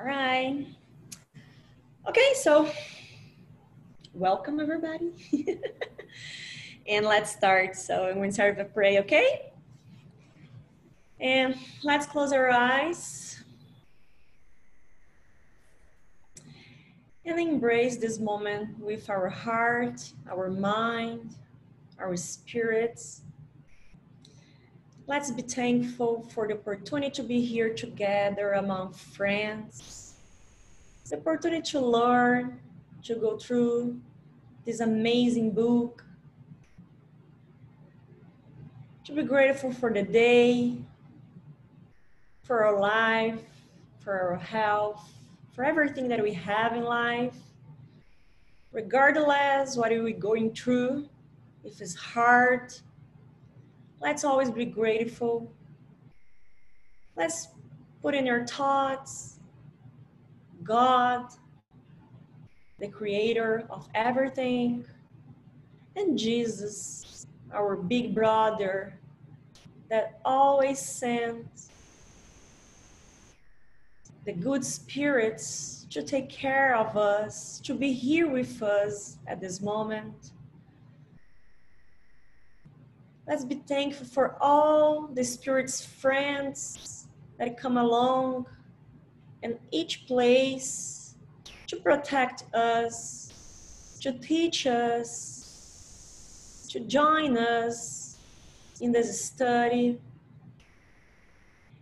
right. Okay, so welcome everybody. And let's start. So I'm going to start with a prayer, okay? And let's close our eyes and embrace this moment with our heart, our mind, our spirits. Let's be thankful for the opportunity to be here together among friends, the opportunity to learn, to go through this amazing book, to be grateful for the day, for our life, for our health, for everything that we have in life. Regardless what are we going through, if it's hard, let's always be grateful. Let's put in your thoughts, God, the creator of everything, and Jesus, our big brother that always sends the good spirits to take care of us, to be here with us at this moment. Let's be thankful for all the Spirit's friends that come along in each place to protect us, to teach us, to join us in this study.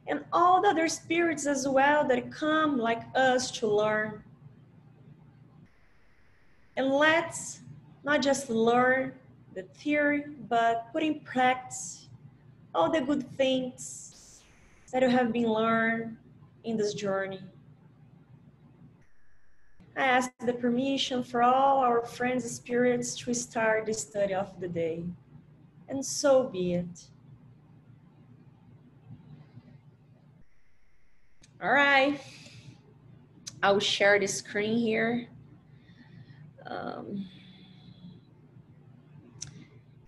And all the other spirits as well that come like us to learn. And let's not just learn the theory, but put in practice all the good things that have been learned in this journey. I ask the permission for all our friends' spirits to start the study of the day. And so be it. All right. I'll share the screen here.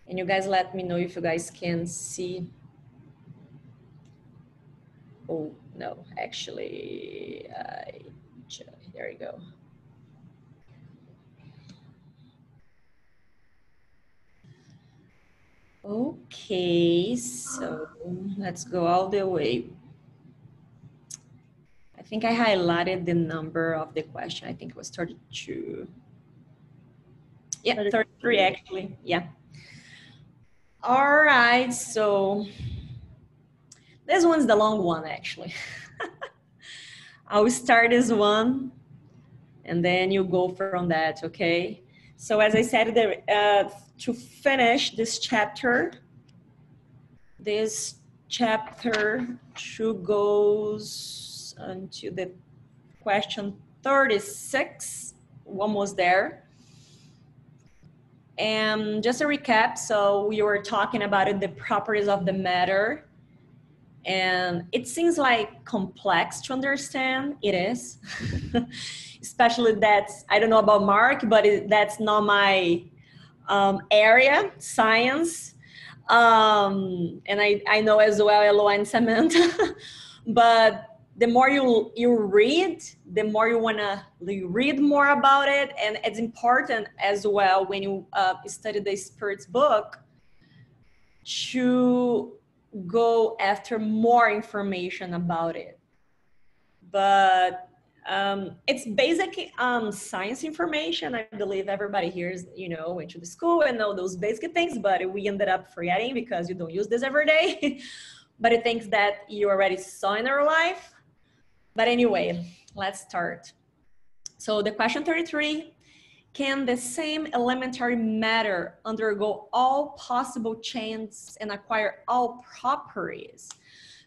And you guys let me know if you guys can see. Oh, no, actually, there you go. Okay, so let's go all the way. I think I highlighted the number of the question. I think it was 32. Yeah, 33 actually, yeah. All right, so this one's the long one actually. I'll start this one and then you go from that, okay? So as I said, to finish this chapter goes into the question 36, almost there. And just a recap, so we were talking about the properties of the matter, and it seems like complex to understand. It is. Especially that's, I don't know about Mark, but that's not my area, science. And I know as well Eloy and Samantha. But the more you read, the more you want to read more about it. And it's important as well when you study the Spirit's book to go after more information about it. But it's basic science information. I believe everybody here is, went to the school and know those basic things, but we ended up forgetting because you don't use this every day. But it things that you already saw in our life. But anyway, let's start. So the question 33, can the same elementary matter undergo all possible changes and acquire all properties?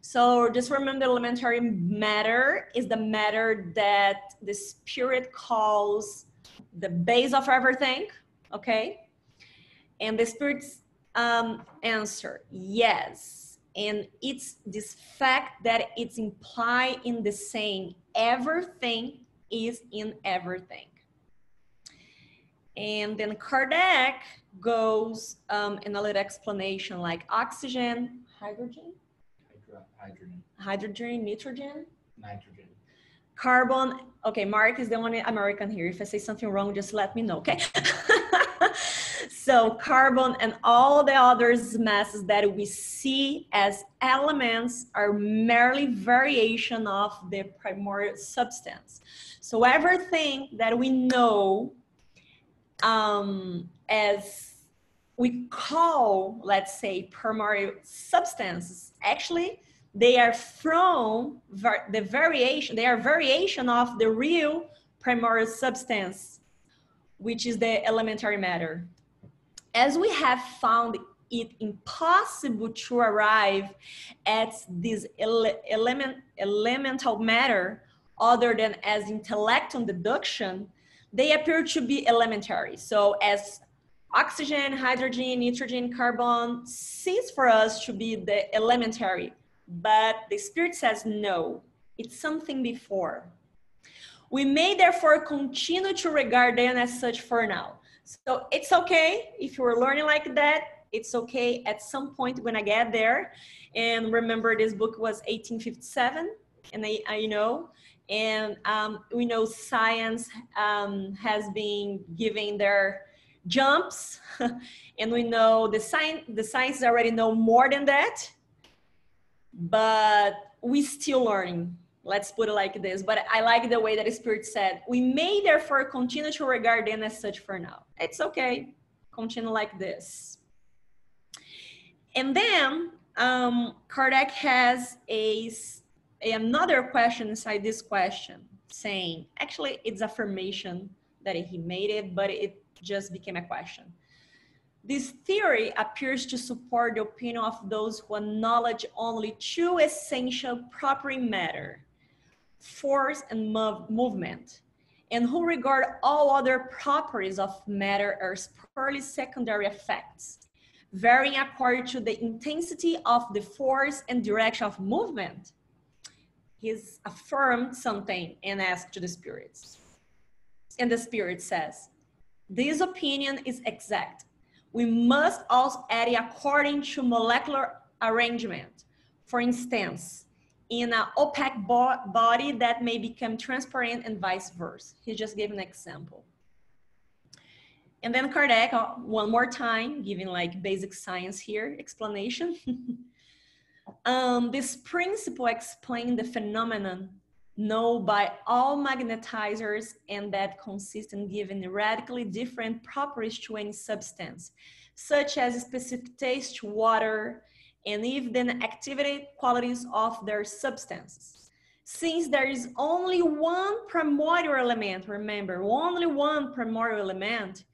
So just remember, elementary matter is the matter that the Spirit calls the base of everything, okay? And the Spirit's answer, yes. And it's this fact that it's implied in the saying, everything is in everything. And then Kardec goes in a little explanation like oxygen, hydrogen, nitrogen, Carbon, okay, Mark is the only American here. If I say something wrong, just let me know, okay? So carbon and all the other masses that we see as elements are merely variation of the primordial substance. So everything that we know as we call, let's say, primordial substances, actually, they are from the variation, they are variation of the real primordial substance, which is the elementary matter. As we have found it impossible to arrive at this elemental matter other than as intellectual deduction, they appear to be elementary. So as oxygen, hydrogen, nitrogen, carbon cease for us to be the elementary, but the Spirit says no, it's something before. We may therefore continue to regard them as such for now. So it's okay if you're learning like that. It's okay at some point when I get there. And remember, this book was 1857, and I know, and we know science has been giving their jumps, and we know the science already know more than that, but we still learning. Let's put it like this. But I like the way that the Spirit said, we may therefore continue to regard them as such for now. It's okay. Continue like this. And then Kardec has another question inside this question, saying, actually, it's affirmation that he made it, but it just became a question. This theory appears to support the opinion of those who acknowledge only two essential property matter, force and movement, and who regard all other properties of matter as purely secondary effects, varying according to the intensity of the force and direction of movement. He's affirmed something and asked to the spirits. And the Spirit says, this opinion is exact. We must also add it according to molecular arrangement. For instance, in an opaque body that may become transparent and vice versa. He just gave an example. And then Kardec, one more time, giving like basic science here, explanation. This principle explains the phenomenon known by all magnetizers, and that consists in giving radically different properties to any substance, such as specific taste to water, and even activity qualities of their substances. Since there is only one primordial element, remember, only one primordial element,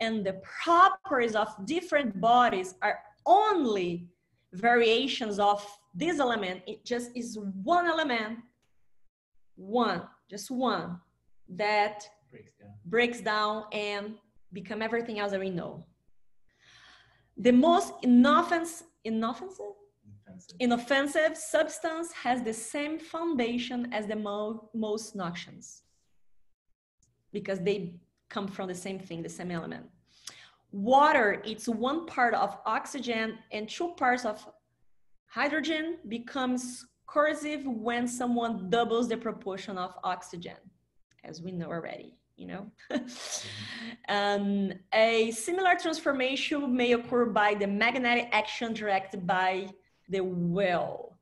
and the properties of different bodies are only variations of this element, it just is one element, just one, that breaks down and become everything else that we know. The most inoffensive substance has the same foundation as the most noxious, because they come from the same thing, the same element. Water, it's one part of oxygen and two parts of hydrogen, becomes corrosive when someone doubles the proportion of oxygen, as we know already, you know. A similar transformation may occur by the magnetic action directed by the will.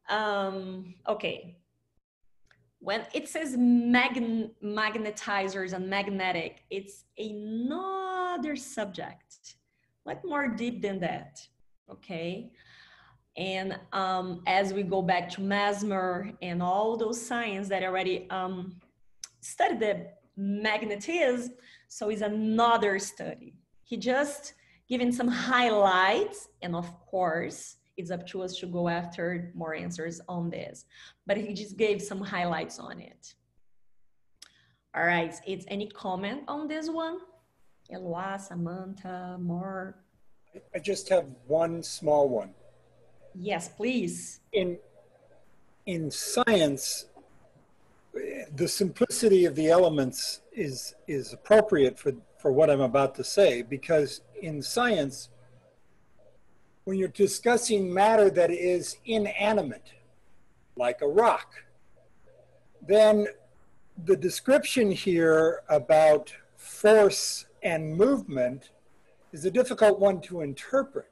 Okay. When it says magnetizers and magnetic, it's another subject, like more deep than that, okay? And as we go back to Mesmer and all those science that already studied the magnetism, so it's another study. He just given some highlights, and of course, it's up to us to go after more answers on this, but he just gave some highlights on it. All right, it's any comment on this one? Eloy, Samantha, more? I just have one small one. Yes, please. In science, the simplicity of the elements is appropriate for what I'm about to say, because in science, when you're discussing matter that is inanimate, like a rock, then the description here about force and movement is a difficult one to interpret.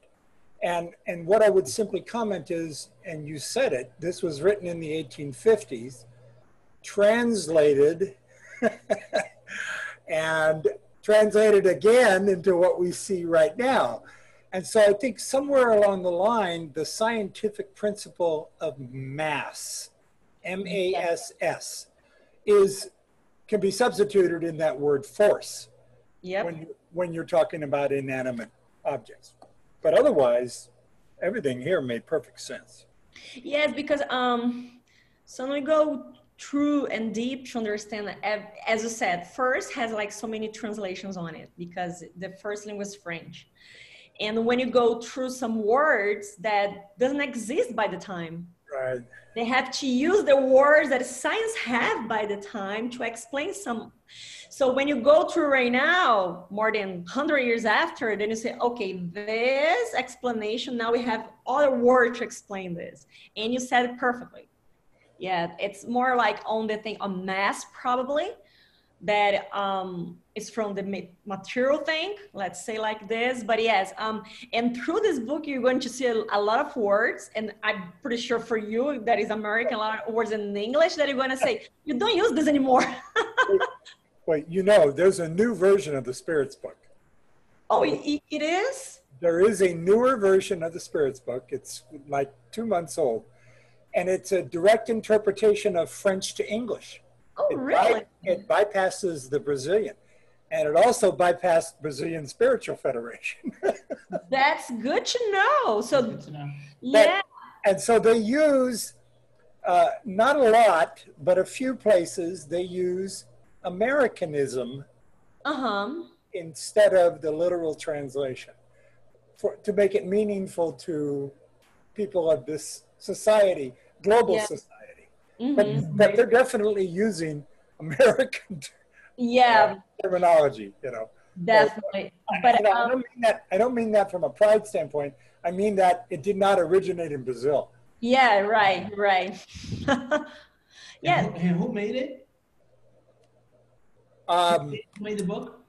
And what I would simply comment is, and you said it, this was written in the 1850s, translated and translated again into what we see right now. And so I think somewhere along the line, the scientific principle of mass, M-A-S-S, can be substituted in that word force. Yep. When you're talking about inanimate objects. But otherwise, everything here made perfect sense. Yes, because so we go true and deep to understand that, as you said, first has like so many translations on it because the first language was French. And when you go through some words that doesn't exist by the time, right, they have to use the words that science have by the time to explain some. So when you go through right now, more than 100 years after, then you say, okay, this explanation, now we have other words to explain this. And you said it perfectly. Yeah, it's more like on the thing on mass probably, that is from the material thing, let's say like this. But yes, and through this book, you're going to see a lot of words, and I'm pretty sure for you that is American, a lot of words in English that you're going to say, you don't use this anymore. Wait, you know, there's a new version of the Spirits book. Oh, it is? There is a newer version of the Spirits book. It's like 2 months old. And it's a direct interpretation of French to English. Oh, really? It bypasses the Brazilian. And it also bypassed Brazilian Spiritual Federation. That's good to know. So, Good to know. yeah. And so they use, not a lot, but a few places, they use Americanism instead of the literal translation to make it meaningful to people of this society, global society. But they're definitely using American terminology, you know. Definitely. But I don't mean that from a pride standpoint. I mean that it did not originate in Brazil. Yeah, right. Yeah. And who made it? Who made the book?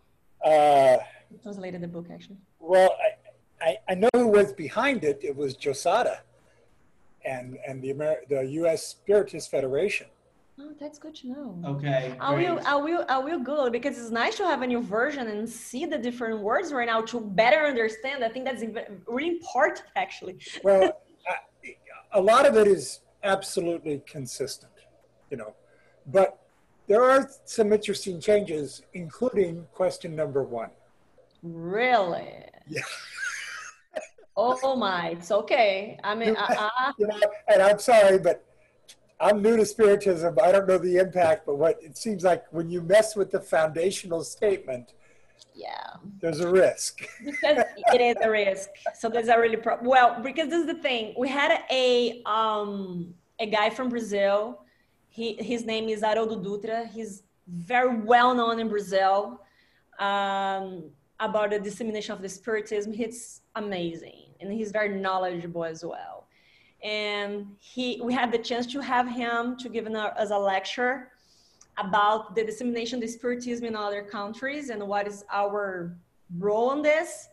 Translated the book, actually. Well, I know who was behind it. It was Josada and the U.S. Spiritist Federation. Oh, that's good to know. Okay. I will Google it because it's nice to have a new version and see the different words right now to better understand. I think that's really important, actually. Well, a lot of it is absolutely consistent, you know, but there are some interesting changes, including question number 1. Really? Yeah. Oh my, it's okay. I mean, you know, and I'm sorry, but I'm new to Spiritism. I don't know the impact, but what it seems like when you mess with the foundational statement, there's a risk. Because it is a risk. So there's a really well, because this is the thing. We had a guy from Brazil. His name is Haroldo Dutra. He's very well known in Brazil about the dissemination of the Spiritism. He's amazing, and he's very knowledgeable as well. And we had the chance to have him to give us a lecture about the dissemination of the Spiritism in other countries and what is our role in this.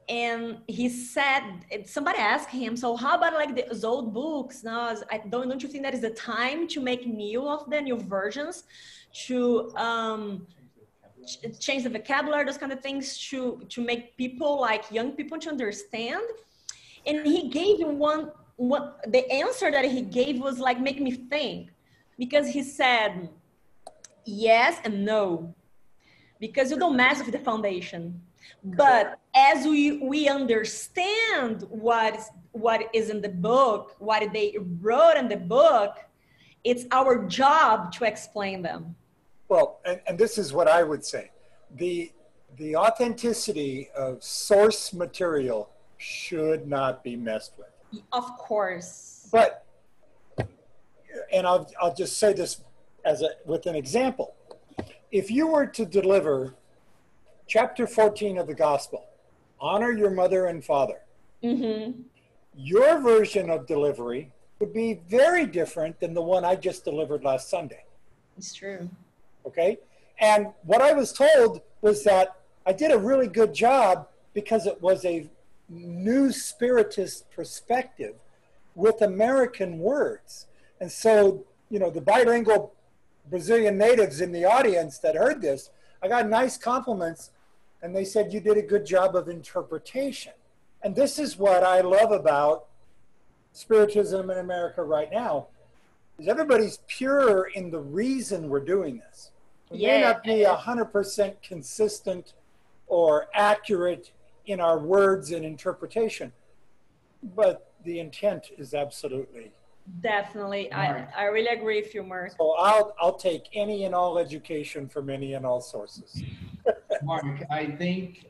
And he said, somebody asked him, so how about like those old books? Now, don't you think that is the time to make new of the new versions, to change the vocabulary, those kind of things, to make people, like young people, to understand? And he gave the answer that he gave was like, make me think, because he said, yes and no, because you don't mess with the foundation. But as we understand what is in the book, what they wrote in the book, it's our job to explain them. Well, and this is what I would say. The authenticity of source material should not be messed with. Of course. But, and I'll just say this with an example. If you were to deliver chapter 14 of the gospel, honor your mother and father, your version of delivery would be very different than the one I just delivered last Sunday. It's true. Okay? And what I was told was that I did a really good job because it was a new Spiritist perspective with American words. And so, you know, the bilingual Brazilian natives in the audience that heard this, I got nice compliments, and they said, you did a good job of interpretation. And this is what I love about Spiritism in America right now, is everybody's pure in the reason we're doing this. We may not be 100% consistent or accurate in our words and interpretation, but the intent is absolutely. Definitely. I really agree with you, Mark. So I'll take any and all education from any and all sources. Mark, I think,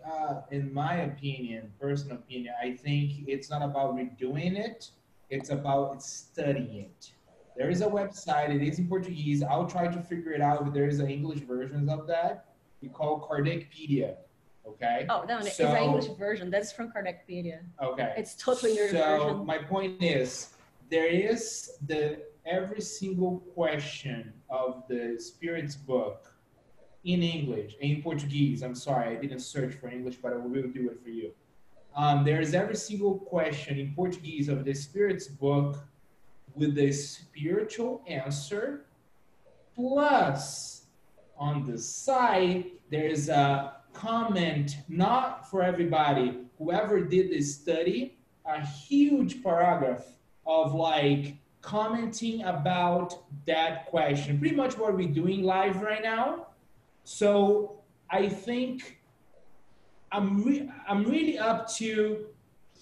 in my opinion, personal opinion, I think it's not about redoing it, it's about studying it. There is a website, it is in Portuguese. I'll try to figure it out if there is an English version of that. We call Kardecpedia, okay? Oh, no, it's an English version. That's from Kardecpedia. Okay. It's totally English version. So my point is, there is every single question of the Spirits book in English, in Portuguese. I'm sorry, I didn't search for English, but I will do it for you. There is every single question in Portuguese of the Spirits book with the spiritual answer, plus on the side, there's a comment, not for everybody, whoever did this study, a huge paragraph of like commenting about that question, pretty much what we're doing live right now. So I think I'm really up to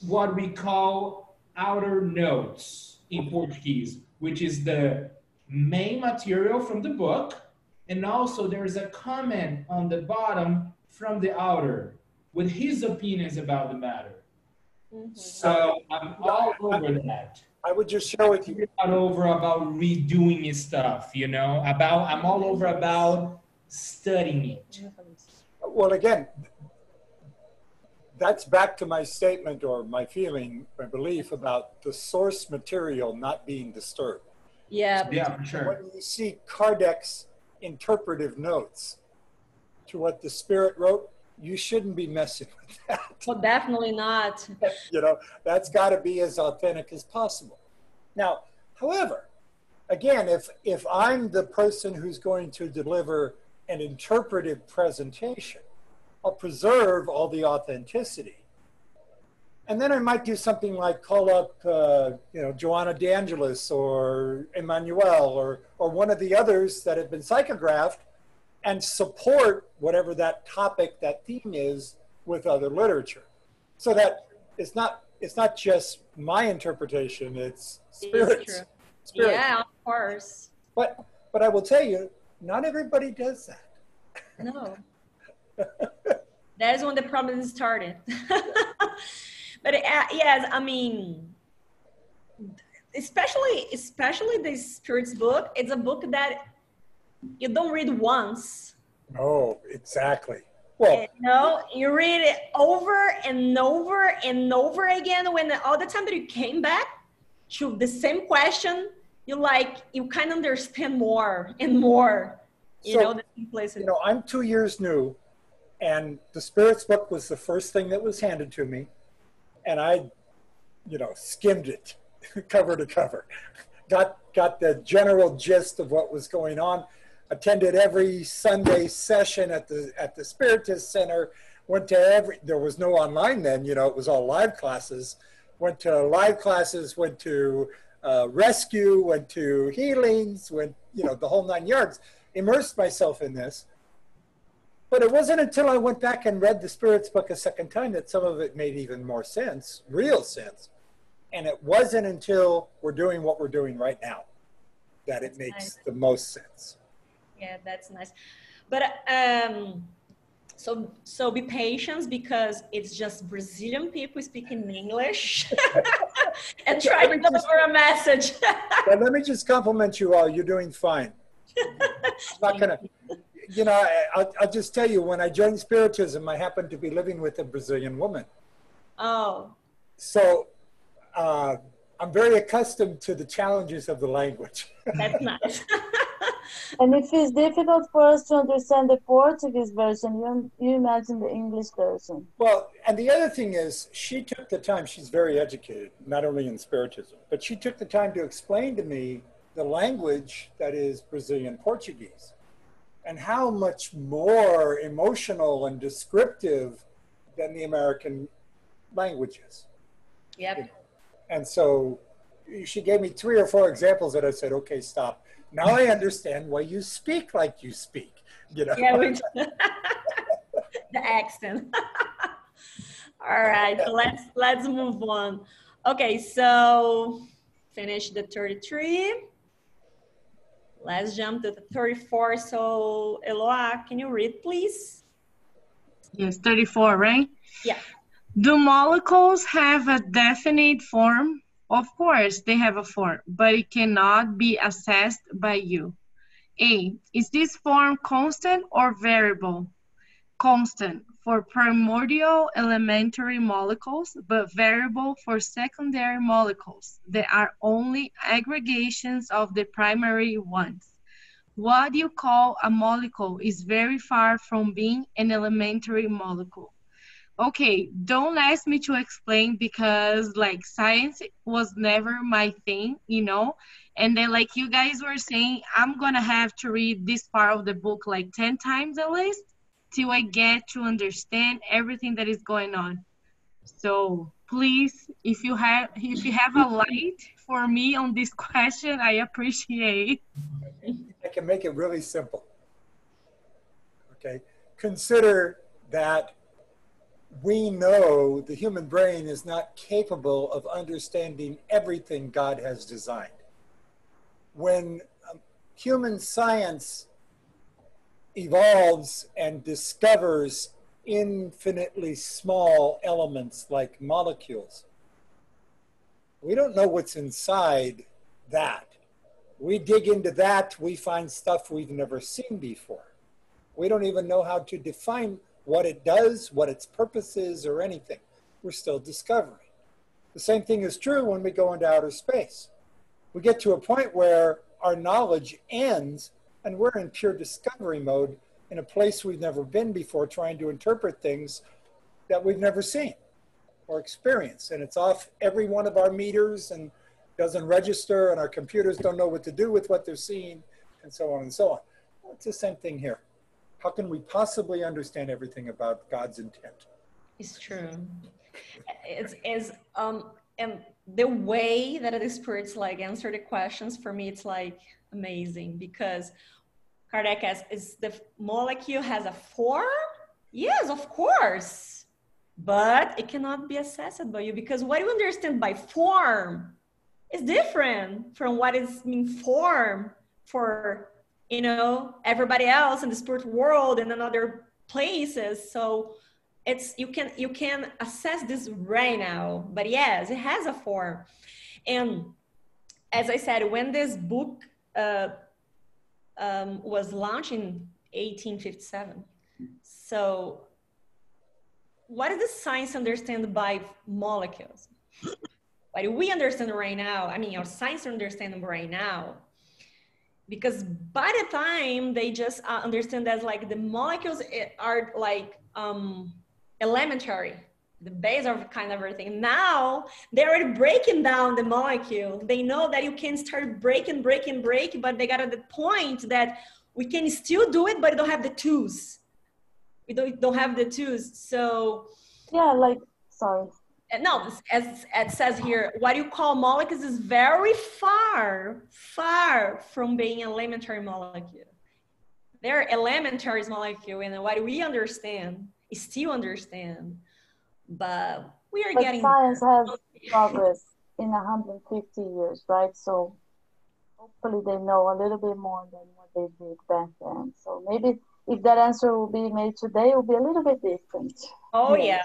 what we call outer notes in Portuguese, which is the main material from the book. And also there's a comment on the bottom from the outer with his opinions about the matter. Mm-hmm. So I'm all over that. I would just share with you. I'm not over about redoing stuff, you know, I'm all over about studying it. Well, again, that's back to my statement or my feeling, my belief about the source material not being disturbed. Yeah, yeah, for sure. When you see Kardec's interpretive notes to what the Spirit wrote, you shouldn't be messing with that. Well, definitely not. You know, that's got to be as authentic as possible. Now, however, again, if I'm the person who's going to deliver an interpretive presentation, I'll preserve all the authenticity. And then I might do something like call up, you know, Joanna DeAngelis or Emmanuel or one of the others that have been psychographed and support whatever that topic, that theme is with other literature. So that it's not just my interpretation, it's Spirit's. Spirit. Yeah, of course. But I will tell you, not everybody does that. No. That is when the problem started. But yes, I mean, especially the Spirits book, it's a book that you don't read once. Oh, exactly. Well, you know, you read it over and over and over again. When all the time that you came back to the same question, you kind of understand more and more. You know, the places. You know, I'm 2 years new, and the Spirits book was the first thing that was handed to me, and I, you know, skimmed it cover to cover, got the general gist of what was going on. Attended every Sunday session at the Spiritist Center, went to there was no online then, you know, it was all live classes, went to live classes, went to rescue, went to healings, went, you know, the whole 9 yards, immersed myself in this. But it wasn't until I went back and read the Spirits book a second time that some of it made even more sense, real sense. And it wasn't until we're doing what we're doing right now that it makes the most sense. Yeah, that's nice. But so be patient because it's just Brazilian people speaking English and try to deliver a message. But let me just compliment you all. You're doing fine. I'm not gonna, you know, I'll just tell you, when I joined Spiritism, I happened to be living with a Brazilian woman. Oh. So I'm very accustomed to the challenges of the language. That's nice. And if it's difficult for us to understand the Portuguese version, you imagine the English version. Well, and the other thing is, she took the time, she's very educated, not only in Spiritism, but she took the time to explain to me the language that is Brazilian Portuguese and how much more emotional and descriptive than the American languages. Yep. And so she gave me 3 or 4 examples that I said, okay, stop. Now I understand why you speak like you speak. You know? Yeah, the accent. All right, so let's move on. Okay, so finish the 33. Let's jump to the 34. So Eloa, can you read, please? Yes, 34, right? Yeah. Do molecules have a definite form? Of course, they have a form, but it cannot be assessed by you. A, is this form constant or variable? Constant for primordial elementary molecules, but variable for secondary molecules that are only aggregations of the primary ones. What you call a molecule is very far from being an elementary molecule. Okay, don't ask me to explain because like science was never my thing, you know? And then like you guys were saying, I'm gonna have to read this part of the book like 10 times at least till I get to understand everything that is going on. So please, if you have a light for me on this question, I appreciate. I can make it really simple. Okay, consider that we know the human brain is not capable of understanding everything God has designed. When human science evolves and discovers infinitely small elements like molecules, we don't know what's inside that. We dig into that, we find stuff we've never seen before. We don't even know how to define what it does, what its purpose is, or anything. We're still discovering. The same thing is true when we go into outer space. We get to a point where our knowledge ends and we're in pure discovery mode in a place we've never been before, trying to interpret things that we've never seen or experienced. And it's off every one of our meters and doesn't register, and our computers don't know what to do with what they're seeing, and so on and so on. Well, it's the same thing here. How can we possibly understand everything about God's intent? It's true. And the way that the spirits like answer the questions, for me, it's like amazing, because Kardec asks, is the molecule has a form? Yes, of course. But it cannot be assessed by you, because what you understand by form is different from what is being formed for, you know, everybody else in the spirit world and in other places. So it's you can assess this right now, but yes, it has a form. And as I said, when this book was launched in 1857, so what does the science understand by molecules? What do we understand right now? I mean, our science understand right now, because by the time they just understand that like the molecules are like elementary, the base of kind of everything. Now they're already breaking down the molecule. They know that you can start break, but they got at the point that we can still do it, but we don't have the tools. We don't have the tools. So yeah, like, sorry. No, as it says here, what you call molecules is very far from being an elementary molecule. They're elementary molecule, and what we understand, still understand, but we are getting. Science has progress in 150 years, right? So hopefully they know a little bit more than what they did back then. So maybe if that answer will be made today, it will be a little bit different. Oh yeah.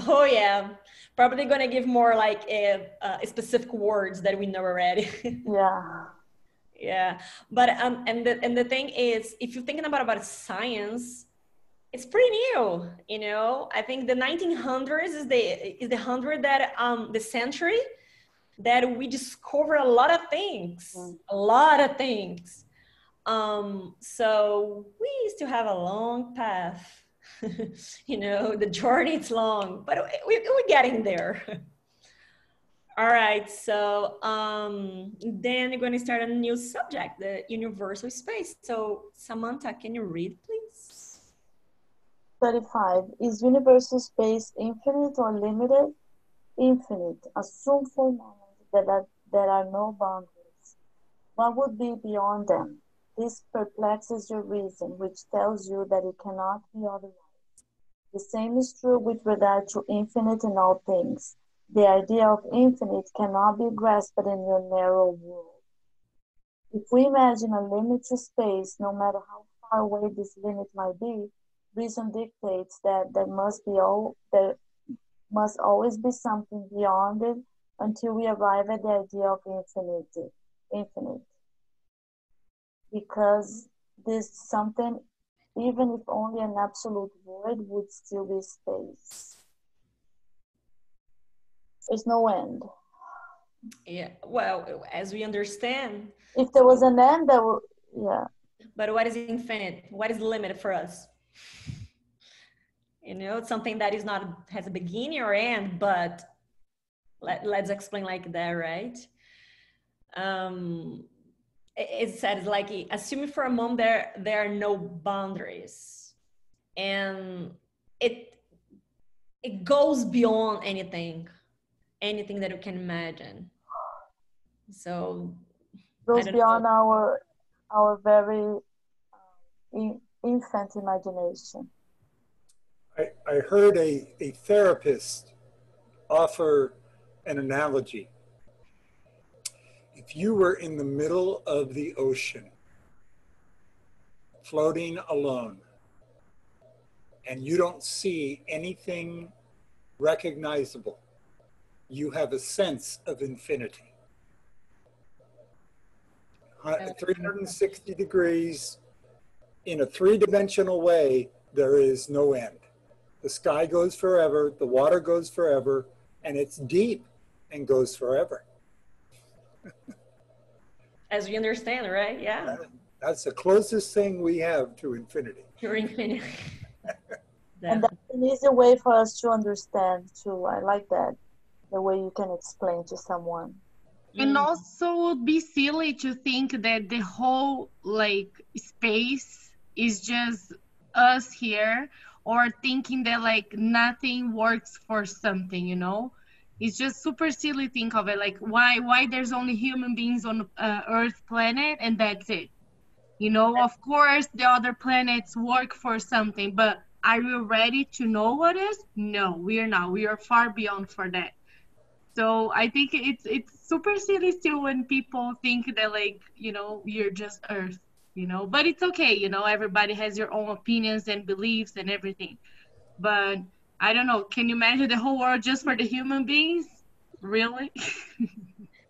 Oh yeah, probably gonna give more like specific words that we know already. Yeah. Yeah, but and the thing is, if you're thinking about science, it's pretty new. You know, I think the 1900s is the hundred that the century that we discover a lot of things, a lot of things. So we still have a long path. You know, the journey is long, but we're getting there. All right, so then we're going to start a new subject, the universal space. So Samantha, can you read, please? 35. Is universal space infinite or limited? Infinite. Assume for a moment that there are no boundaries. What would be beyond them? This perplexes your reason, which tells you that it cannot be otherwise. The same is true with regard to infinite in all things. The idea of infinite cannot be grasped in your narrow world. If we imagine a limit to space, no matter how far away this limit might be, reason dictates that there must always be something beyond it until we arrive at the idea of infinite. Because this something, even if only an absolute void, would still be space. There's no end. Yeah, well, as we understand. If there was an end, there would, yeah. But what is infinite? What is limited for us? You know, it's something that is not, has a beginning or end, but let's explain like that, right? It says like, assuming for a moment there are no boundaries, and it goes beyond anything that you can imagine. So goes beyond our very infant imagination. I heard a therapist offer an analogy. If you were in the middle of the ocean, floating alone, and you don't see anything recognizable, you have a sense of infinity. 360 degrees, in a three-dimensional way, there is no end. The sky goes forever, the water goes forever, and it's deep and goes forever. As we understand, right? Yeah. That's the closest thing we have to infinity. To infinity. And that's an easy way for us to understand too. I like that, the way you can explain to someone. And also would be silly to think that the whole like space is just us here, or thinking that like nothing works for something, you know? It's just super silly think of it, like why there's only human beings on Earth planet and that's it. You know, of course the other planets work for something, but are we ready to know what is? No, we are not. We are far beyond for that. So I think it's super silly still when people think that like, you know, you're just Earth, you know, but it's okay, you know, everybody has your own opinions and beliefs and everything. But I don't know, can you imagine the whole world just for the human beings? Really?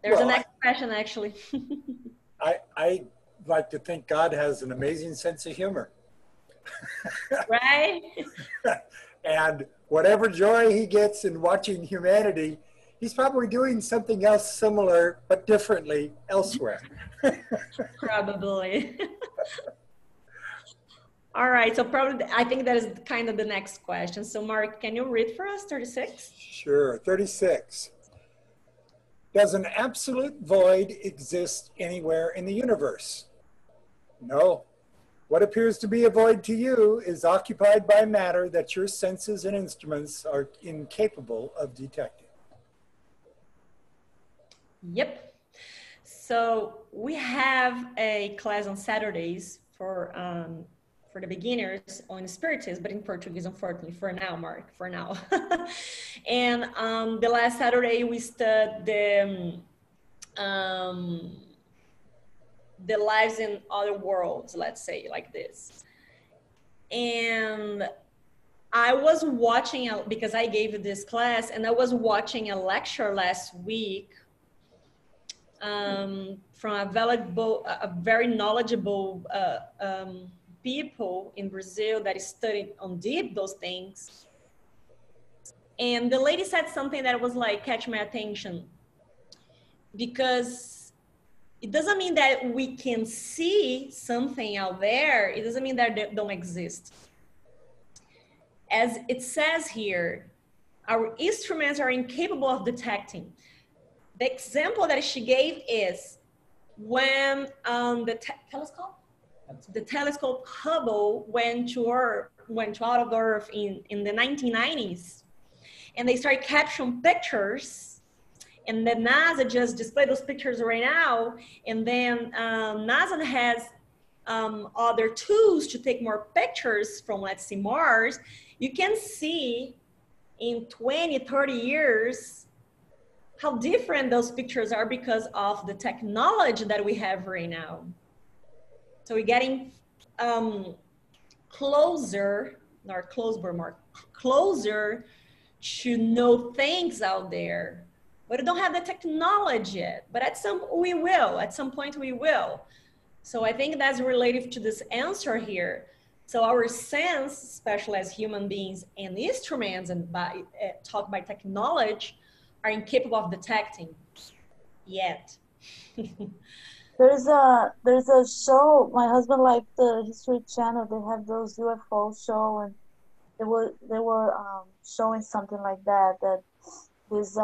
There's a next question actually. I like to think God has an amazing sense of humor. Right? And whatever joy he gets in watching humanity, he's probably doing something else similar but differently elsewhere. Probably. All right, so probably I think that is kind of the next question. So Mark, can you read for us 36? Sure, 36. Does an absolute void exist anywhere in the universe? No. What appears to be a void to you is occupied by matter that your senses and instruments are incapable of detecting. Yep. So we have a class on Saturdays for the beginners on Spiritism, but in Portuguese, unfortunately, for now, Mark, for now. And the last Saturday we studied the lives in other worlds, let's say like this. And I was watching, because I gave this class, and I was watching a lecture last week from a very knowledgeable people in Brazil that studied on deep those things. And the lady said something that was like catch my attention, because it doesn't mean that we can see something out there. It doesn't mean that they don't exist. As it says here, our instruments are incapable of detecting. The example that she gave is when the telescope Hubble went out of the Earth in the 1990s, and they started capturing pictures, and then NASA just displayed those pictures right now, and then NASA has other tools to take more pictures from, let's say, Mars. You can see in 20, 30 years how different those pictures are because of the technology that we have right now. So we're getting closer to know things out there, but we don't have the technology yet. But at some point we will. So I think that's related to this answer here. So our sense, especially as human beings and instruments, and taught by technology, are incapable of detecting yet. There's a show. My husband liked the History Channel. They have those UFO show, and they were showing something like that. That this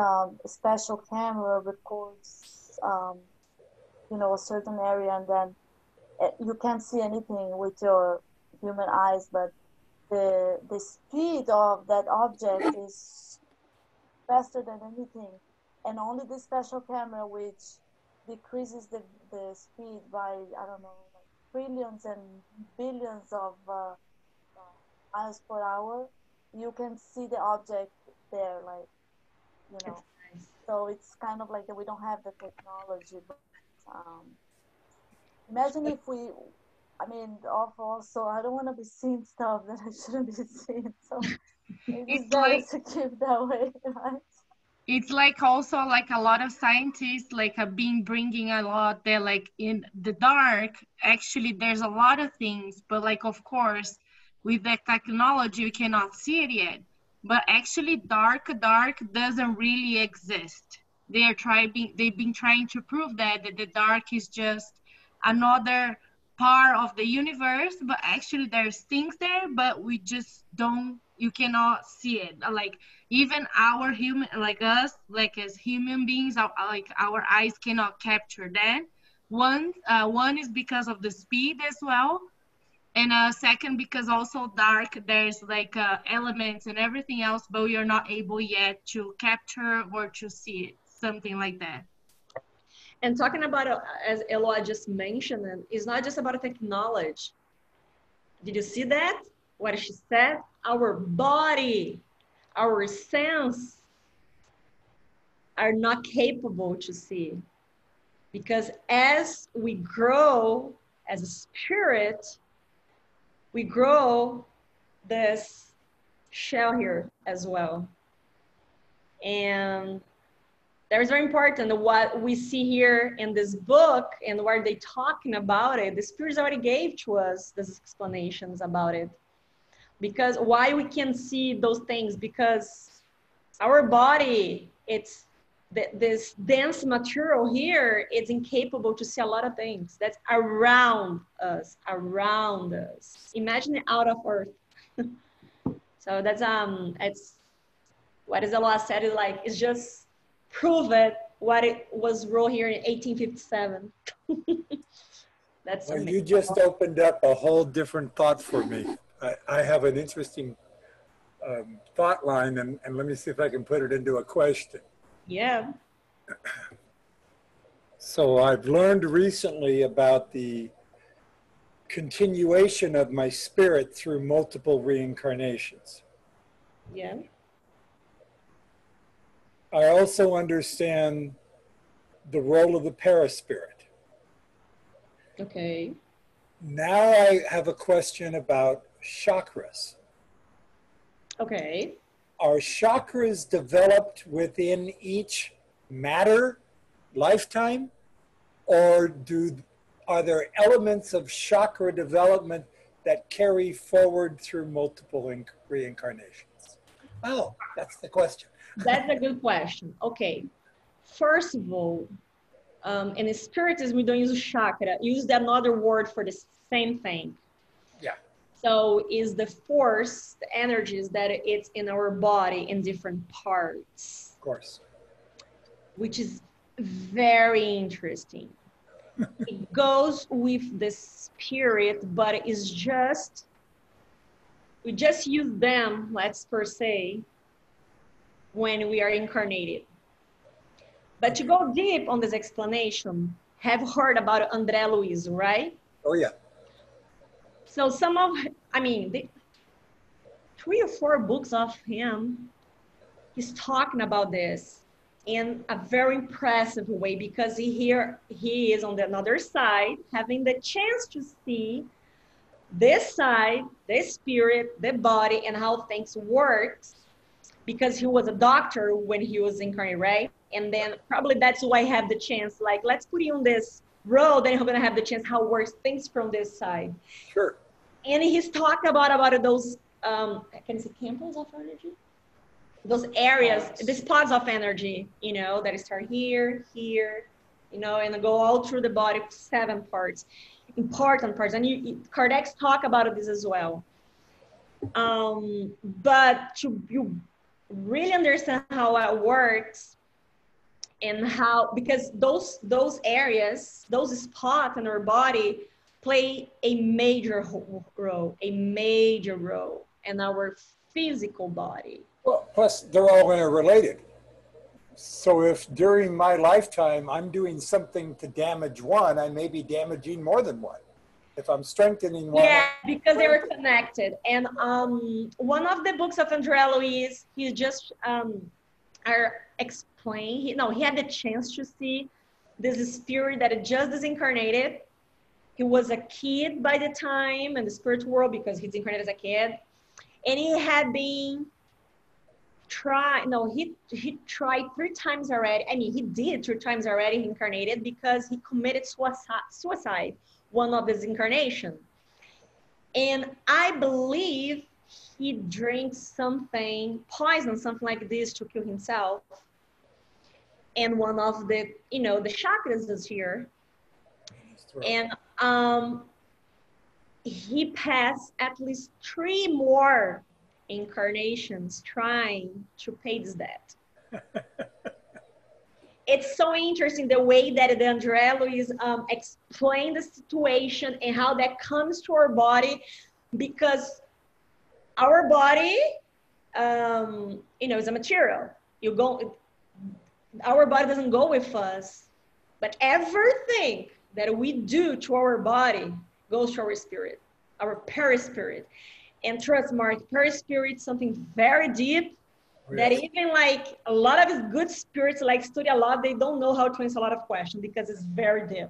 special camera records, a certain area, and then you can't see anything with your human eyes, but the speed of that object is faster than anything, and only this special camera, which decreases the speed by, I don't know, like trillions and billions of miles per hour, you can see the object there, like, Nice. So it's kind of like that we don't have the technology, but imagine if also, I don't want to be seeing stuff that I shouldn't be seeing, so maybe it's better to keep that way, right? It's like also like a lot of scientists like have been bringing a lot that like in the dark, actually there's a lot of things, but like, of course, with the technology, we cannot see it yet. But actually dark doesn't really exist. They've been trying to prove that the dark is just another part of the universe, but actually there's things there, but we just you cannot see it. Like even our human, like us, like as human beings, our eyes cannot capture that. One is because of the speed as well, and second because also dark, there's like elements and everything else, but we are not able yet to capture or to see it, something like that. And talking about, as Eloy just mentioned, it's not just about technology. Did you see that? What she said? Our body, our sense are not capable to see. Because as we grow as a spirit, we grow this shell here as well. And that is very important. What we see here in this book and where they're talking about it, the spirits already gave to us these explanations about it. Because why we can see those things? Because our body, this dense material here is incapable to see a lot of things that's around us. Imagine out of Earth. So that's it's what is Eloy said, is like, it's just prove it what it was wrote here in 1857. That's well, you just opened up a whole different thought for me. I have an interesting thought line, and let me see if I can put it into a question. Yeah. So I've learned recently about the continuation of my spirit through multiple reincarnations. Yeah. I also understand the role of the paraspirit. Okay. Now I have a question about chakras. Okay. Are chakras developed within each matter lifetime, or are there elements of chakra development that carry forward through multiple reincarnations? Oh, that's the question. That's a good question. Okay. First of all, in Spiritism, we don't use chakra. Use another word for the same thing. Yeah. So is the force, the energies that it's in our body in different parts. Of course. Which is very interesting. It goes with the spirit, but it's just, we just use them, let's per se, when we are incarnated. But to go deep on this explanation, have heard about André Luiz, right? Oh, yeah. So some of, I mean, 3 or 4 books of him, he's talking about this in a very impressive way, because he is on the other side, having the chance to see this side, the spirit, the body, and how things works, because he was a doctor when he was incarnated, right? And then probably that's why I have the chance, like, let's put you on this road, then I'm gonna have the chance how works things from this side. Sure. And he's talked about those, can you say campus of energy? Those areas, the spots of energy, you know, that start here, you know, and go all through the body, 7 parts, important parts. And Kardec's talk about this as well. But to you really understand how it works, and how, because those areas, those spots in our body play a major role in our physical body. Well, plus they're all interrelated. So if during my lifetime I'm doing something to damage one, I may be damaging more than one. If I'm strengthening one. Yeah, because they were connected. And one of the books of André Luiz, he just he had the chance to see this spirit that had just disincarnated. He was a kid by the time in the spirit world, because he's incarnated as a kid. And he had been he tried 3 times already. I mean, he did 3 times already, he incarnated, because he committed suicide one of his incarnation. And I believe he drank something, poison, something like this, to kill himself. And one of the, the chakras is here. And he passed at least 3 more incarnations trying to pay this debt. It's so interesting the way that the André Luiz explained the situation and how that comes to our body, because our body, is a material. Our body doesn't go with us, but everything that we do to our body goes to our spirit, our perispirit. And trust, Mark, perispirit is something very deep, that even like a lot of his good spirits, like study a lot, they don't know how to answer a lot of questions, because it's very deep.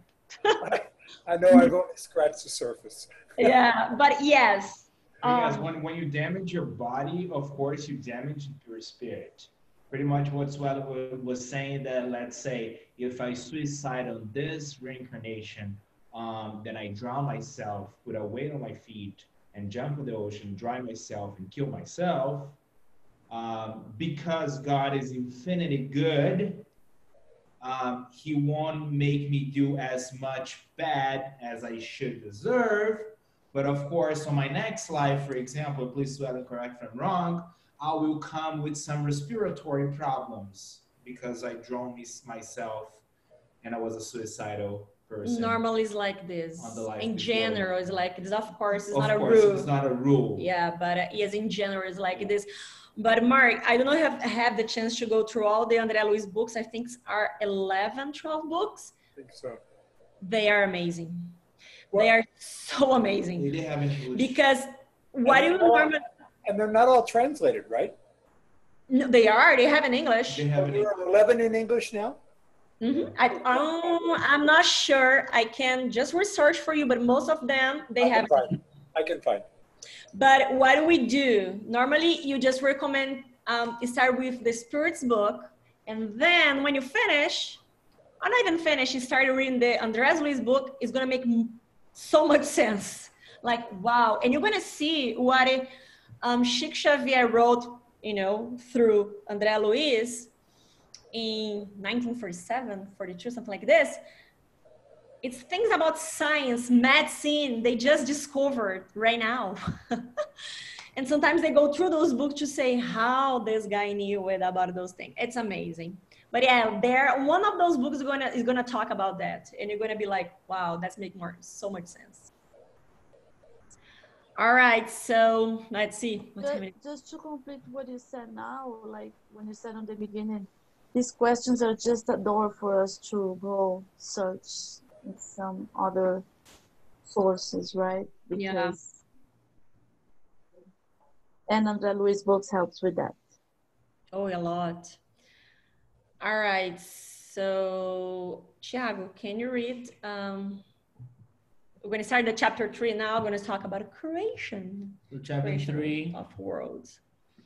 I know I've only scratched the surface. Yeah, but yes. Because when you damage your body, of course, you damage your spirit. Pretty much what Suela was saying, that let's say if I suicide on this reincarnation, then I drown myself, put a weight on my feet, and jump in the ocean, dry myself, and kill myself, because God is infinitely good, he won't make me do as much bad as I should deserve. But of course, on my next life, for example, please correct if I'm wrong, I will come with some respiratory problems because I drowned myself and I was a suicidal person. Normally it's like this. In general, it's like this. Of course, it's not a rule. It's not a rule. Yeah, but yes, in general, it's like this. But Mark, I don't know if I have the chance to go through all the André Luiz books. I think are 11, 12 books. I think so. They are amazing. Well, they are so amazing. They have English. Because what do you normally... And they're not all translated, right? No, they are. They have in English. There are 11 in English now? Mm-hmm. I'm not sure. I can just research for you, but most of them, I can find. But what do we do? Normally, you just recommend start with the Spirits book, and then when you finish, or not even finish, you start reading the André Luiz book. It's gonna make so much sense. Like, wow. And you're gonna see what Chico Xavier wrote, through André Luiz. in 1947, 42, something like this. It's things about science, medicine, they just discovered right now. And sometimes they go through those books to say how this guy knew it about those things. It's amazing. But yeah, one of those books is gonna talk about that, and you're gonna be like, wow, that's make so much sense. All right, so let's see. Just to complete what you said now, like when you said on the beginning, these questions are just a door for us to go search in some other sources, right? Because, yeah. And André Luiz books helps with that. Oh, a lot. All right, so Thiago, can you read? We're going to start the chapter 3 now. We're going to talk about creation. So chapter 3 of worlds.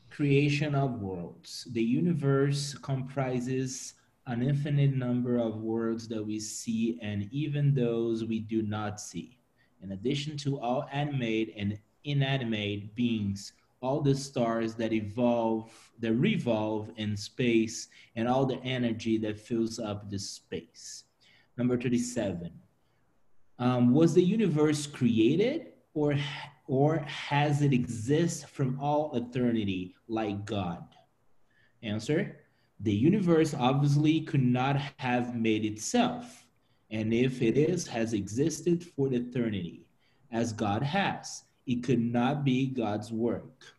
Creation of worlds. The universe comprises an infinite number of worlds that we see and even those we do not see. In addition to all animate and inanimate beings, all the stars that revolve in space, and all the energy that fills up the space. Number 37. Was the universe created or has it exist from all eternity like God? Answer, the universe obviously could not have made itself, and if it has existed for eternity, as God has. It could not be God's work.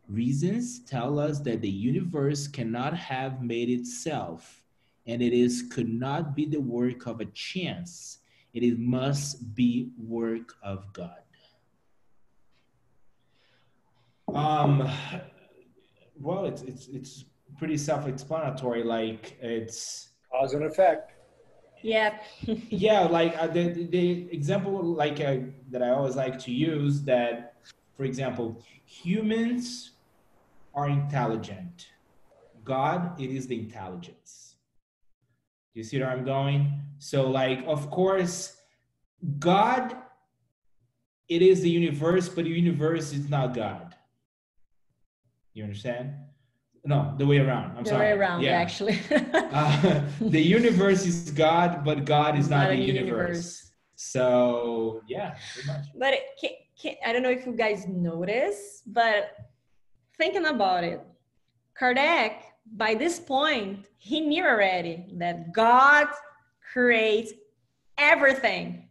Reasons tell us that the universe cannot have made itself, and could not be the work of a chance. It must be work of God. Well, it's pretty self-explanatory. Like it's cause and effect. Yeah. Yeah, like the example like that I always like to use that, for example, humans are intelligent. God, it is the intelligence. Do you see where I'm going? So like, of course, God, it is the universe, but the universe is not God. You understand? No, the way around. I'm sorry. The way around, yeah. Actually. The universe is God, but God is not the universe. So, yeah, pretty much. But I don't know if you guys notice, but thinking about it, Kardec, by this point, he knew already that God creates everything.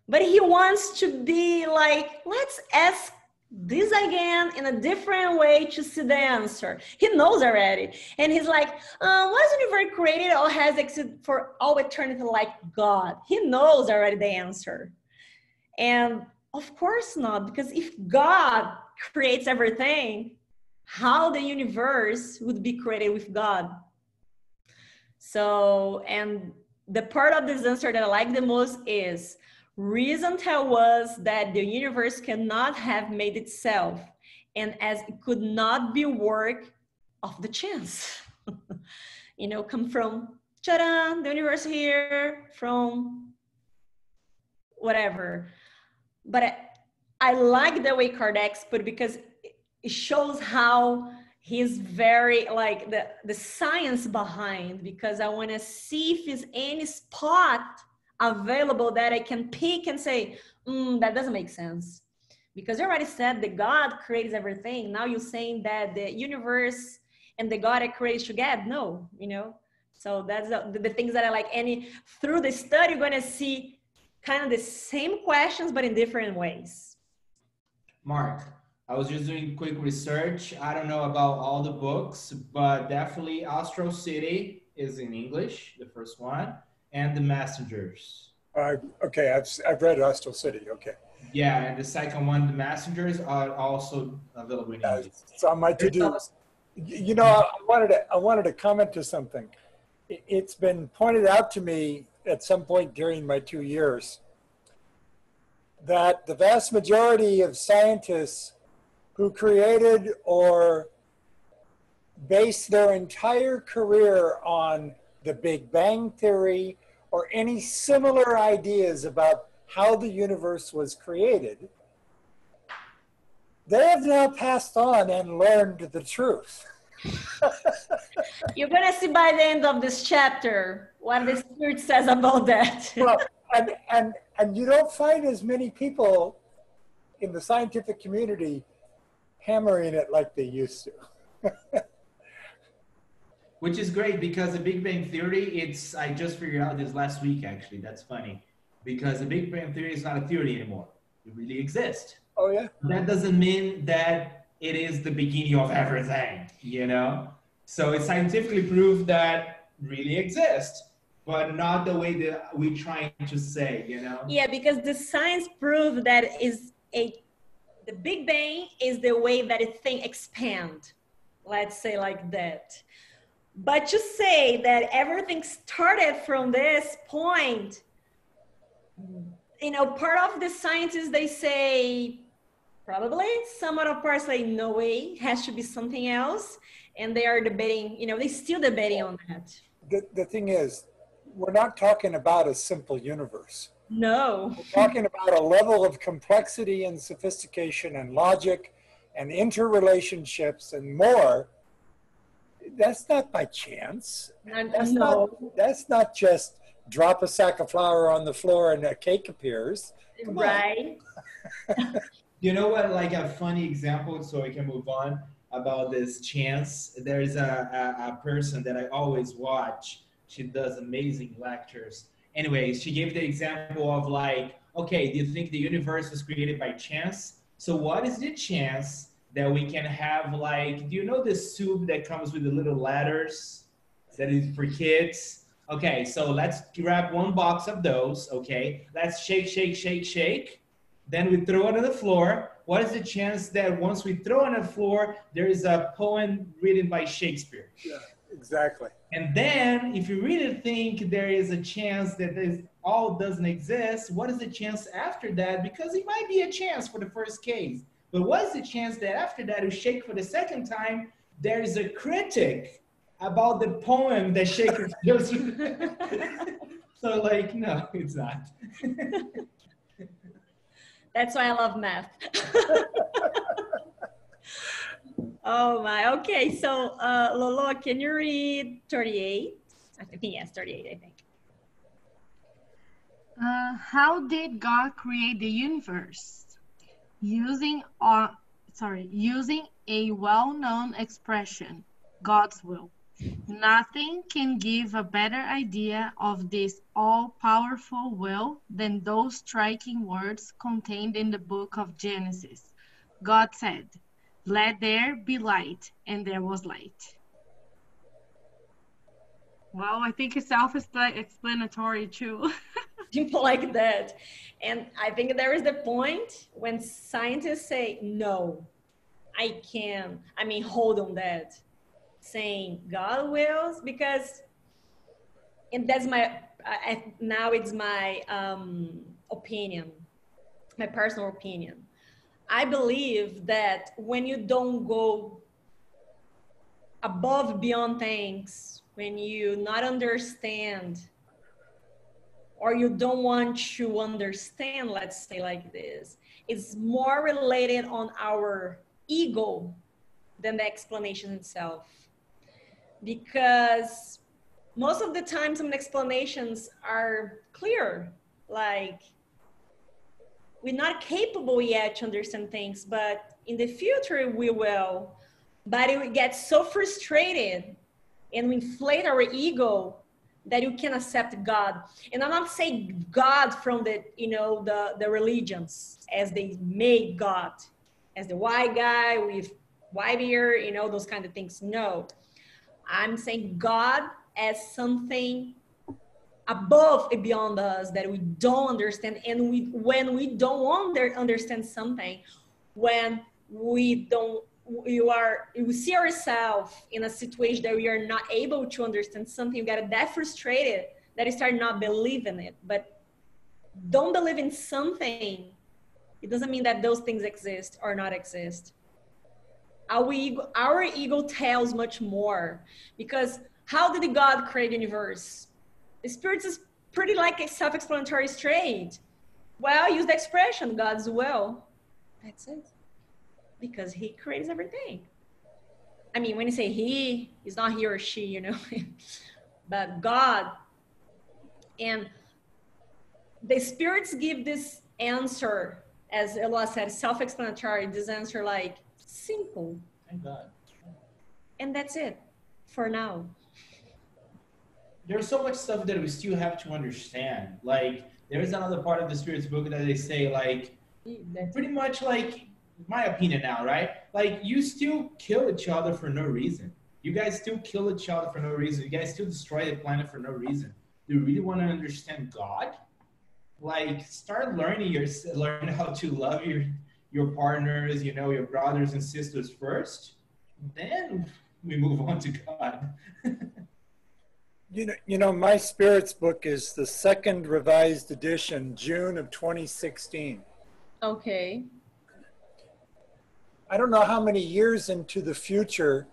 But he wants to be like, let's ask this again in a different way to see the answer. He knows already. And he's like, was the universe created or has existed for all eternity like God? He knows already the answer. And of course not, because if God creates everything, how the universe would be created with God? So, and the part of this answer that I like the most is, reason tell us that the universe cannot have made itself, and as it could not be work of the chance. You know, come from, ta-da, the universe here, from whatever. But I like the way Kardec put it, because it shows how he's very like the science behind, because I want to see if there's any spot available that I can pick and say, that doesn't make sense. Because you already said that God creates everything. Now you're saying that the universe and the God it creates together. No, you know. So that's the things that I like. And through the study, you're going to see kind of the same questions, but in different ways. Mark, I was just doing quick research. I don't know about all the books, but definitely Astral City is in English, the first one, and The Messengers. Okay, I've read Astral City. Okay. Yeah, and the second one, The Messengers, are also available in English. It's on my to-do. You know, I wanted to comment to something. It's been pointed out to me at some point during my 2 years that the vast majority of scientists who created or based their entire career on the Big Bang Theory or any similar ideas about how the universe was created, they have now passed on and learned the truth. You're gonna see by the end of this chapter what the Spirit says about that. Well, and you don't find as many people in the scientific community hammering it like they used to. Which is great because the Big Bang Theory, I just figured out this last week actually, that's funny. Because the Big Bang Theory is not a theory anymore. It really exists. Oh yeah? That doesn't mean that it is the beginning of everything, you know? So it's scientifically proved that really exists, but not the way that we're trying to say, you know? Yeah, because the science proved that the Big Bang is the way that a thing expands. Let's say like that. But to say that everything started from this point, you know, part of the scientists, they say, probably. Some other parts say, no way, it has to be something else. And they are debating, you know, they're still debating on that. The thing is, we're not talking about a simple universe. No. We're talking about a level of complexity and sophistication and logic and interrelationships and more. That's not by chance. That's not just drop a sack of flour on the floor and a cake appears. Come right. You know what, like a funny example, so we can move on about this chance. There's a person that I always watch. She does amazing lectures. Anyways, she gave the example of like, okay, do you think the universe was created by chance? So what is the chance that we can have, like, do you know the soup that comes with the little ladders that is for kids? Okay, so let's grab one box of those, okay? Let's shake, shake, shake, shake. Then we throw it on the floor. What is the chance that once we throw it on the floor, there is a poem written by Shakespeare? Yeah, exactly. And then if you really think there is a chance that this all doesn't exist, what is the chance after that? Because it might be a chance for the first case. But what is the chance that after that you shake for the second time, there is a critic about the poem that Shakespeare just So like, no, it's not. That's why I love math. Oh my, okay. So Lolo, can you read 38? I think, yes, 38, I think. How did God create the universe? Using a well-known expression, God's will. Nothing can give a better idea of this all-powerful will than those striking words contained in the book of Genesis. God said, "Let there be light," and there was light. Well, I think it's self-explanatory too. People like that. And I think there is the point when scientists say, no, I can't, hold on that. Saying God wills, because, and that's now it's my opinion, my personal opinion. I believe that when you don't go above beyond things, when you not understand, or you don't want to understand, let's say like this, it's more related on our ego than the explanation itself. Because most of the time some explanations are clear, like we're not capable yet to understand things, but in the future we will. But we get so frustrated and we inflate our ego that you can accept God. And I'm not saying God from the religions as they made God, as the white guy with white beard, those kind of things. No, I'm saying God as something above and beyond us that we don't understand. And when we don't understand something, when we see ourselves in a situation that we are not able to understand something, you get that frustrated that you start not believing it. But don't believe in something, it doesn't mean that those things exist or not exist. Our ego tells much more, because how did God create the universe? The Spirit is pretty like a self-explanatory straight. Well, use the expression God's will. That's it. Because he creates everything. I mean, when you say he, it's not he or she, you know, but God. And the spirits give this answer, as Eloa said, self-explanatory, this answer like simple. Thank God. And that's it for now. There's so much stuff that we still have to understand. Like, there's another part of the Spirit's book that they say, like, pretty much like, my opinion now, right? Like, you still kill each other for no reason. You guys still kill each other for no reason. You guys still destroy the planet for no reason. Do you really want to understand God? Like, start learn how to love your partners, you know, your brothers and sisters first. Then we move on to God. You know, my Spirits book is the second revised edition, June of 2016. Okay. I don't know how many years into the future,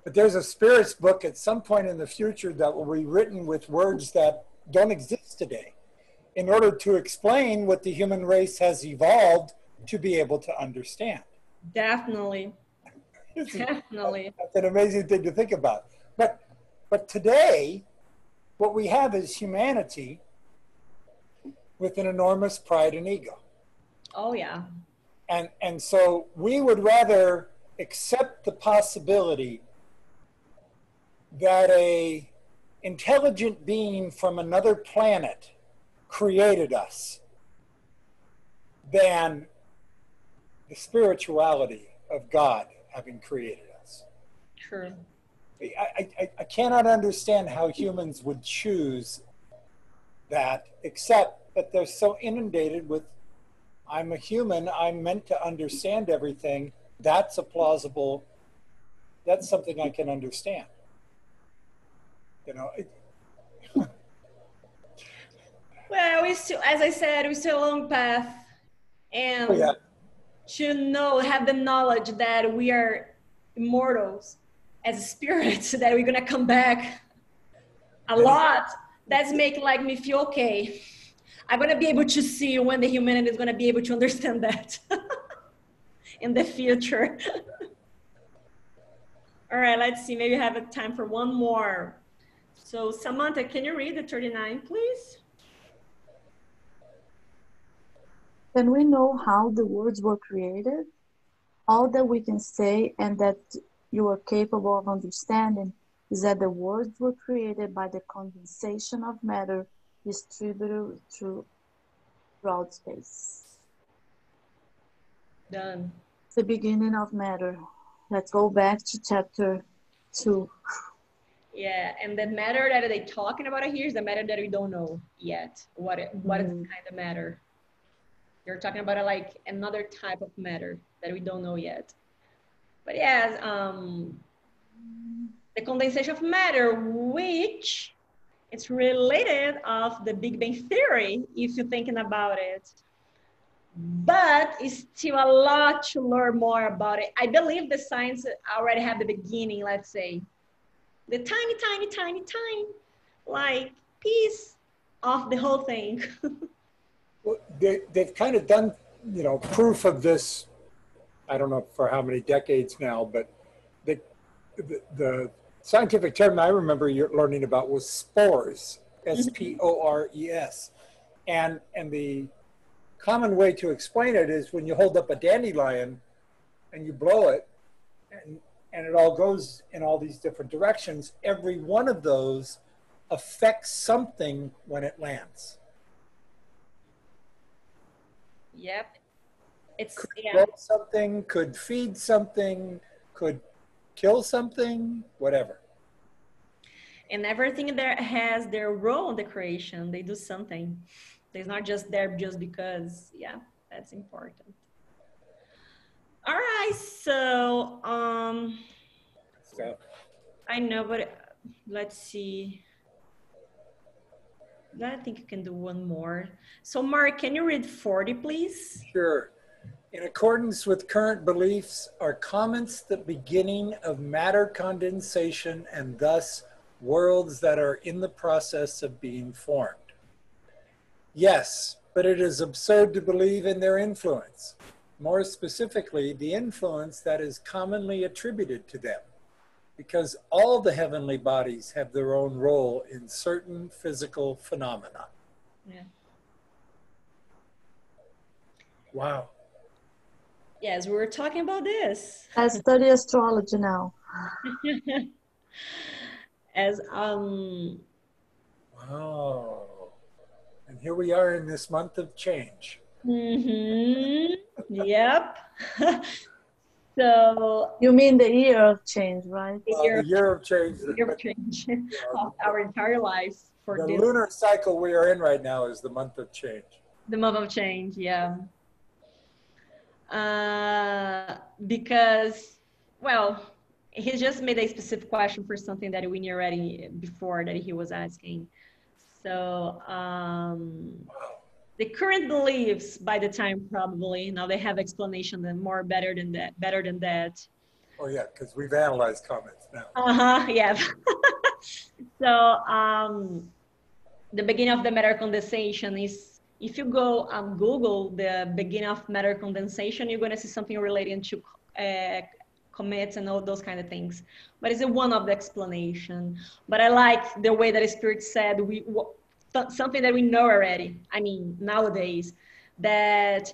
but there's a Spirits book at some point in the future that will be written with words that don't exist today in order to explain what the human race has evolved to be able to understand. Definitely. Definitely. That's an amazing thing to think about. But today, what we have is humanity with an enormous pride and ego. Oh, yeah. And so we would rather accept the possibility that a intelligent being from another planet created us than the spirituality of God having created us. True. I cannot understand how humans would choose that, except that they're so inundated with, I'm a human, I'm meant to understand everything. That's that's something I can understand. You know, well, we still, as I said, we still a long path, and to have the knowledge that we are immortals as spirits, that we're gonna come back a lot. That's making me feel okay. I'm gonna be able to see when the humanity is gonna be able to understand that in the future. All right, let's see. Maybe I have time for one more. So Samantha, can you read the 39, please? Can we know how the words were created? All that we can say and that you are capable of understanding is that the words were created by the condensation of matter distributed throughout space. Done. The beginning of matter. Let's go back to chapter 2. Yeah, and the matter that they're talking about here is the matter that we don't know yet. What is the kind of matter? You're talking about like another type of matter that we don't know yet. But yes, the condensation of matter, which it's related of the Big Bang Theory, if you're thinking about it. But it's still a lot to learn more about it. I believe the science already have the beginning, let's say. The tiny, like piece of the whole thing. Well, they've kind of done, you know, proof of this, I don't know for how many decades now, but the scientific term I remember you're learning about was spores, S-P-O-R-E-S. And the common way to explain it is when you hold up a dandelion and you blow it, and it all goes in all these different directions, every one of those affects something when it lands. Yep. It's could grow something, could feed something, could kill something, whatever. And everything there has their role in the creation. They do something. It's not just there just because. Yeah, that's important. All right, so I know, but let's see. I think you can do one more. So Mark, can you read 40, please? Sure. In accordance with current beliefs, are comets the beginning of matter condensation and thus worlds that are in the process of being formed? Yes, but it is absurd to believe in their influence. More specifically, the influence that is commonly attributed to them. because all the heavenly bodies have their own role in certain physical phenomena. Yeah. Wow. Yes, we were talking about this. I study astrology now. As Wow. And here we are in this month of change. Yep. So You mean the year of change, right? The year of change. The year of change of our entire lives for The this. lunar cycle we are in right now is the month of change. The month of change, yeah. Because, well, he just made a specific question for something that we knew already before that he was asking. So the current beliefs by the time probably, now they have explanation that more better than that. Oh yeah, because we've analyzed comments now. Yeah. So the beginning of the matter condensation is, if you go Google the beginning of matter condensation, you're going to see something relating to comets and all those kind of things. But it's one of the explanation. But I like the way that Spirit said something that we know already. I mean, nowadays, that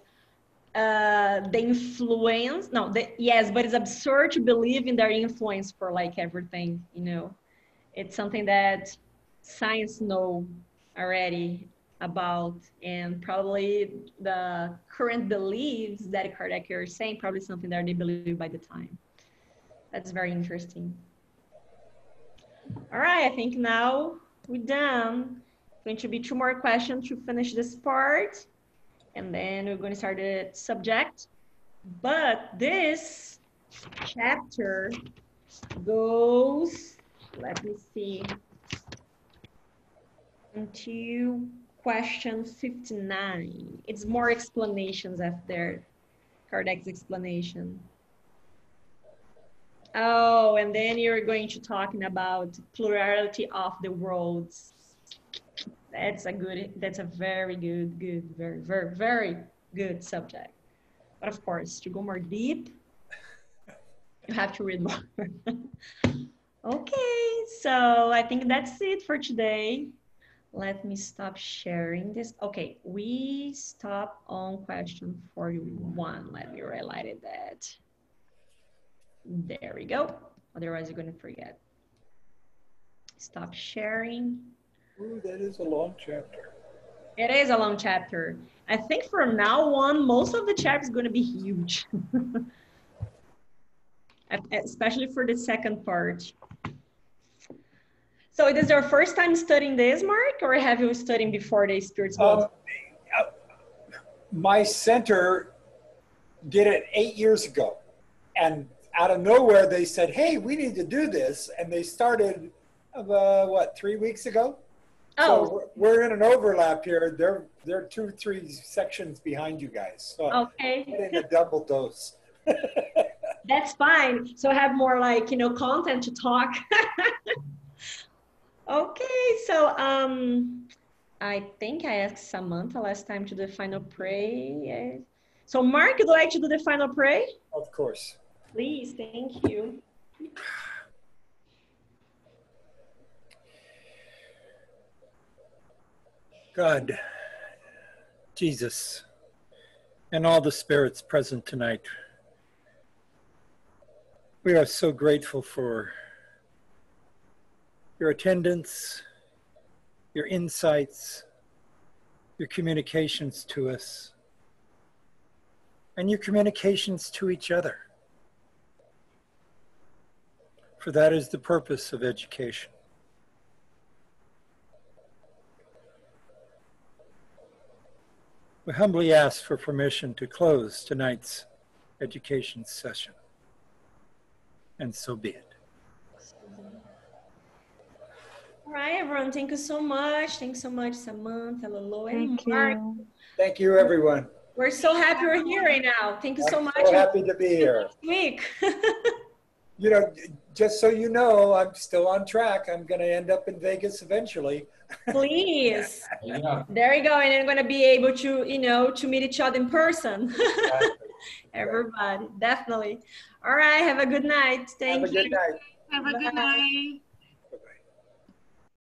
the influence, yes, but it's absurd to believe in their influence for like everything, you know. It's something that science know already about, and probably the current beliefs that Kardec are saying, probably something that they believe by the time. That's very interesting. All right, I think now we're done. Going to be 2 more questions to finish this part, and then we're going to start the subject. But this chapter goes, let me see, into question 59. It's more explanations after Kardec's explanation. Oh, and then you're going to talking about plurality of the worlds. That's a very good, very good subject. But of course, to go more deep, you have to read more. Okay, so I think that's it for today. Let me stop sharing this. Okay, we stop on question 41. Let me highlight that. There we go. Otherwise, you're going to forget. Stop sharing. Ooh, that is a long chapter. It is a long chapter. I think from now on, most of the chapter is going to be huge. Especially for the second part. So it is your first time studying this, Mark, or have you studied before the Spirit's Book? My center did it 8 years ago. And out of nowhere, they said, hey, we need to do this. And they started, 3 weeks ago? Oh. So we're in an overlap here. They're 2-3 sections behind you guys. So okay. I'm getting a double dose. That's fine. So have more like, content to talk. Okay, so I think I asked Samantha last time to do the final pray. So Mark, would you like to do the final pray? Of course. Please, thank you. God, Jesus, and all the spirits present tonight, we are so grateful for your attendance, your insights, your communications to us, and your communications to each other. For that is the purpose of education. We humbly ask for permission to close tonight's education session. And so be it. All right, everyone. Thank you so much. Thanks so much, Samantha, Lolo, and Mark. Thank you, everyone. We're so happy we're here right now. Thank you so much. I'm so happy to be here. Next week. Just so you know, I'm still on track. I'm going to end up in Vegas eventually. Please. Yeah. There you go. And I'm going to be able to, to meet each other in person. Exactly. Everybody, definitely. All right. Have a good night. Thank you. Have a good night. Have a good night.